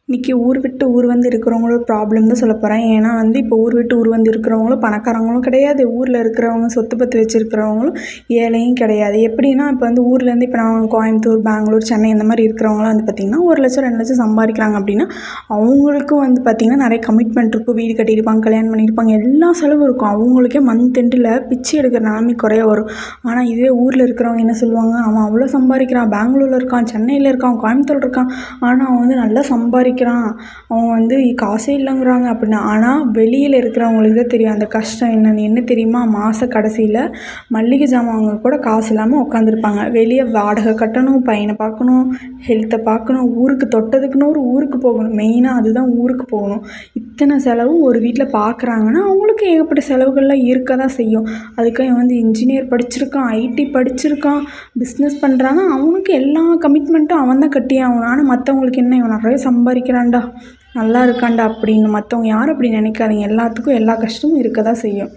இன்றைக்கி ஊர் விட்டு ஊர் வந்து இருக்கிறவங்களோட ப்ராப்ளம் தான் சொல்ல போகிறேன். ஏன்னா வந்து இப்போ ஊர் விட்டு ஊர் வந்து இருக்கிறவங்களும் பணக்காரங்களும் கிடையாது. ஊரில் இருக்கிறவங்க சொத்து பத்து வச்சுருக்கிறவங்களும் ஏழையும் கிடையாது. எப்படின்னா இப்போ வந்து ஊர்லேருந்து இப்போ நான் கோயம்புத்தூர், பெங்களூர், சென்னை இந்த மாதிரி இருக்கிறவங்களாம் வந்து பார்த்திங்கன்னா 1,00,000 2,00,000 சம்பாதிக்கிறாங்க அப்படின்னா அவங்களுக்கும் வந்து பார்த்திங்கன்னா நிறைய கமிட்மெண்ட் இருக்கும். வீடு கட்டியிருப்பாங்க, கல்யாணம் பண்ணியிருப்பாங்க, எல்லா செலவும் இருக்கும். அவங்களுக்கே மந்த் எண்டில் பிச்சை எடுக்கிற நிலைமை குறைய வரும். ஆனால் இதுவே ஊரில் இருக்கிறவங்க என்ன சொல்லுவாங்க, அவன் அவ்வளோ சம்பாதிக்கிறான், பெங்களூரில் இருக்கான், சென்னையில் இருக்கான், கோயம்புத்தூர் இருக்கான், ஆனால் அவன் வந்து நல்லா சம்பாதிக்கிறான், அவன் வந்து காசே இல்லைங்கிறாங்க அப்படின்னு. ஆனால் வெளியில் இருக்கிறவங்களுக்கு தான் தெரியும் அந்த கஷ்டம் என்னன்னு. என்ன தெரியுமா, மாத கடைசியில் மளிகை ஜாமான் வாங்க கூட காசு இல்லாமல் உட்காந்துருப்பாங்க. வெளியே வாடகை கட்டணும், பையனை பார்க்கணும், ஹெல்த்தை பார்க்கணும், ஊருக்கு தொட்டதுக்குன்னு ஒரு ஊருக்கு போகணும். மெயினாக அதுதான், ஊருக்கு போகணும். இத்தனை செலவும் ஒரு வீட்டில் பார்க்குறாங்கன்னா அவங்களுக்கு ஏகப்பட்ட செலவுகள்லாம் இருக்க தான் செய்யும். அதுக்காக இவன் வந்து இன்ஜினியர் படிச்சிருக்கான், ஐடி படிச்சிருக்கான், பிஸ்னஸ் பண்ணுறாங்க, அவனுக்கு எல்லா கமிட்மெண்ட்டும் அவன் தான் கட்டி ஆகணும். ஆனால் மற்றவங்களுக்கு என்ன, இவன் நிறைய சம்பாதிக்கிறான்டா, நல்லா இருக்கான்டா அப்படின்னு மற்றவங்க யாரும் அப்படி நினைக்காதீங்க. எல்லாத்துக்கும் எல்லா கஷ்டமும் இருக்க தான் செய்யும்.